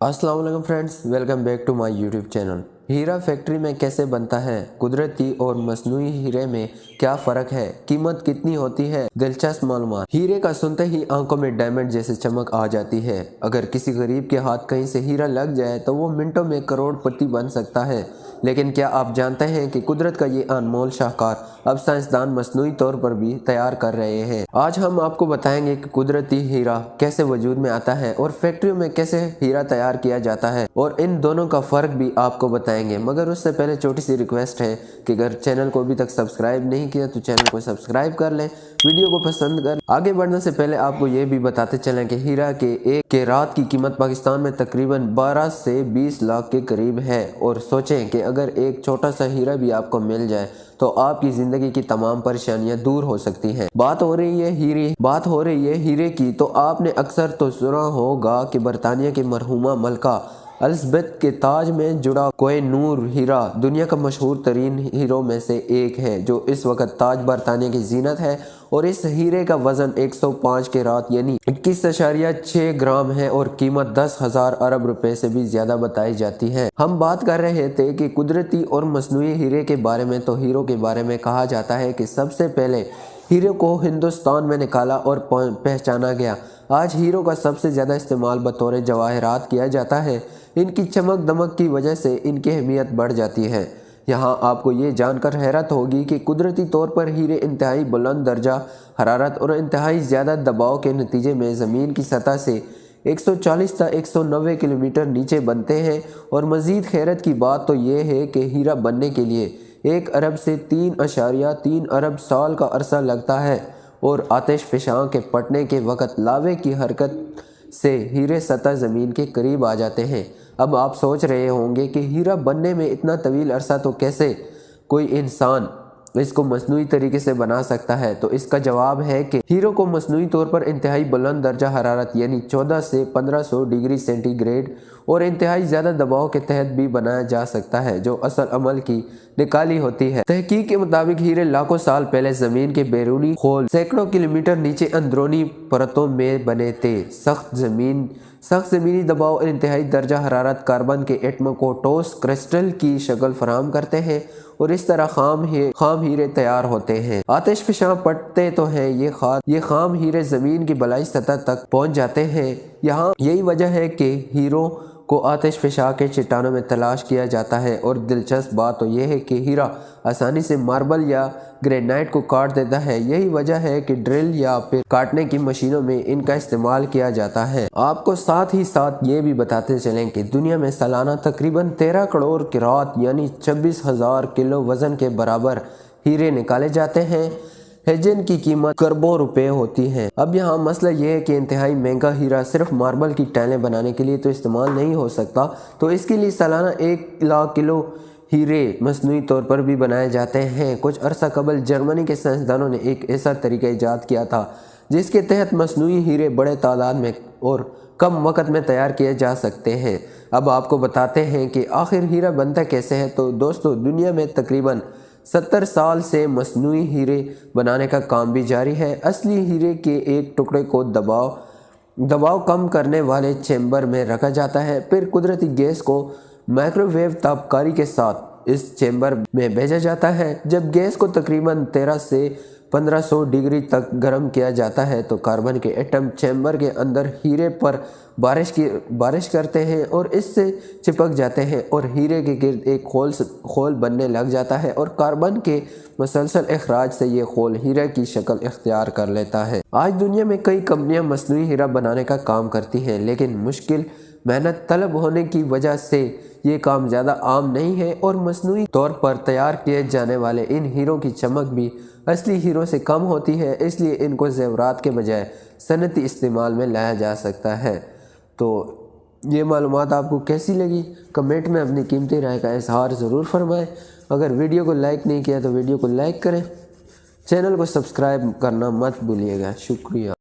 अस्सलाम वालेकुम friends, welcome back to my YouTube channel. हीरा फैक्ट्री में कैसे बनता है, कुदरती और मसनूई हीरे में क्या फ़र्क है, कीमत कितनी होती है, दिलचस्प मालूमात। हीरे का सुनते ही आंखों में डायमंड जैसे चमक आ जाती है। अगर किसी गरीब के हाथ कहीं से हीरा लग जाए तो वो मिनटों में करोड़पति बन सकता है। लेकिन क्या आप जानते हैं कि कुदरत का ये अनमोल शाहकार अब साइंसदान मसनूई तौर पर भी तैयार कर रहे हैं। आज हम आपको बताएंगे कि कुदरती हीरा कैसे वजूद में आता है और फैक्ट्रियों में कैसे हीरा तैयार किया जाता है, और इन दोनों का फ़र्क भी आपको बताएंगे। मगर उससे पहले छोटी सी रिक्वेस्ट है कि अगर चैनल को अभी तक सब्सक्राइब नहीं किया तो चैनल को सब्सक्राइब कर लें, वीडियो को पसंद कर। आगे बढ़ने से पहले आपको ये भी बताते चलें कि हीरा के एक कैरात की कीमत पाकिस्तान में तकरीबन 12 से 20 लाख के करीब है। और सोचें कि अगर एक छोटा सा हीरा भी आपको मिल जाए तो आपकी ज़िंदगी की तमाम परेशानियां दूर हो सकती हैं। बात हो रही है हीरे की, तो आपने अक्सर तो सुना होगा कि बरतानिया की मरहूमा मलका एलिज़ाबेथ के ताज में जुड़ा कोह-ए-नूर हीरा दुनिया का मशहूर तरीन हीरों में से एक है, जो इस वक्त ताज बरतानिया की जीनत है। और इस हीरे का वजन 105 कैरात यानी 21.6 ग्राम है और कीमत 10,000 अरब रुपए से भी ज्यादा बताई जाती है। हम बात कर रहे थे कि कुदरती और मसनूई हीरे के बारे में, तो हीरो के बारे में कहा जाता है कि सबसे पहले हीरे को हिंदुस्तान में निकाला और पहचाना गया। आज हीरो का सबसे ज़्यादा इस्तेमाल बतौर जवाहरात किया जाता है। इनकी चमक दमक की वजह से इनकी अहमियत बढ़ जाती है। यहाँ आपको ये जानकर हैरत होगी कि कुदरती तौर पर हीरे इंतहाई बुलंद दर्जा हरारत और इंतहाई ज़्यादा दबाव के नतीजे में ज़मीन की सतह से 140 से 190 किलोमीटर नीचे बनते हैं। और मज़ीद हैरत की बात तो ये है कि हीरा बनने के लिए 1 अरब से 3.3 अरब साल का अरसा लगता है। और आतिश फ़िशां के फटने के वक़्त लावे की हरकत से हीरे सतह ज़मीन के करीब आ जाते हैं। अब आप सोच रहे होंगे कि हीरा बनने में इतना तवील अरसा तो कैसे कोई इंसान इसको मसनूई तरीके से बना सकता है। तो इसका जवाब है कि हीरो को मसनूई तौर पर इंतहाई बुलंद दर्जा हरारत यानी 14 से 1500 डिग्री सेंटीग्रेड और इंतहाई ज़्यादा दबाव के तहत भी बनाया जा सकता है, जो असल अमल की निकाली होती है। तहकीक के मुताबिक हीरे लाखों साल पहले ज़मीन के बैरूनी खोल सैकड़ों किलोमीटर नीचे अंदरूनी परतों में बने थे। सख्त ज़मीनी दबाव और इंतहाई दर्जा हरारत कार्बन के एटमों को ठोस क्रिस्टल की शक्ल फराहम करते हैं और इस तरह खाम हीरे तैयार होते हैं। आतिश फ़िशां पड़ते तो हैं ये खाम हीरे ज़मीन की बलाई सतह तक पहुंच जाते हैं। यहाँ यही वजह है कि हीरो को आतिश फ़िशां के चट्टानों में तलाश किया जाता है। और दिलचस्प बात तो यह है कि हीरा आसानी से मार्बल या ग्रेनाइट को काट देता है। यही वजह है कि ड्रिल या फिर काटने की मशीनों में इनका इस्तेमाल किया जाता है। आपको साथ ही साथ ये भी बताते चलें कि दुनिया में सालाना तकरीबन 13 करोड़ कैरात यानी 26,000 किलो वजन के बराबर हीरे निकाले जाते हैं, जिनकी कीमत खरबों रुपए होती है। अब यहाँ मसला ये है कि इंतहाई महंगा हीरा सिर्फ मार्बल की टाइलें बनाने के लिए तो इस्तेमाल नहीं हो सकता, तो इसके लिए सालाना 1 लाख किलो हीरे मसनूई तौर पर भी बनाए जाते हैं। कुछ अरसा कबल जर्मनी के साइंसदानों ने एक ऐसा तरीका ईजाद किया था जिसके तहत मसनूई हीरे बड़े तादाद में और कम वक़्त में तैयार किए जा सकते हैं। अब आपको बताते हैं कि आखिर हीरा बनता कैसे है। तो दोस्तों, दुनिया में तकरीबन 70 साल से मसनूई हीरे बनाने का काम भी जारी है। असली हीरे के एक टुकड़े को दबाव कम करने वाले चैम्बर में रखा जाता है, फिर कुदरती गैस को माइक्रोवेव तापकारी के साथ इस चैम्बर में भेजा जाता है। जब गैस को तकरीबन 13 से 1500 डिग्री तक गर्म किया जाता है तो कार्बन के एटम चैम्बर के अंदर हीरे पर बारिश करते हैं और इससे चिपक जाते हैं और हीरे के गिर्द एक खोल बनने लग जाता है। और कार्बन के मुसलसल अखराज से ये खोल हीरे की शक्ल इख्तियार कर लेता है। आज दुनिया में कई कंपनियां मसनूई हीरा बनाने का काम करती हैं, लेकिन मुश्किल मेहनत तलब होने की वजह से ये काम ज़्यादा आम नहीं है। और मसनूई तौर पर तैयार किए जाने वाले इन हीरों की चमक भी असली हीरों से कम होती है, इसलिए इनको ज़ेवरात के बजाय सनती इस्तेमाल में लाया जा सकता है। तो ये मालूमात आपको कैसी लगी, कमेंट में अपनी कीमती राय का इजहार ज़रूर फरमाएं। अगर वीडियो को लाइक नहीं किया तो वीडियो को लाइक करें, चैनल को सब्सक्राइब करना मत भूलिएगा। शुक्रिया।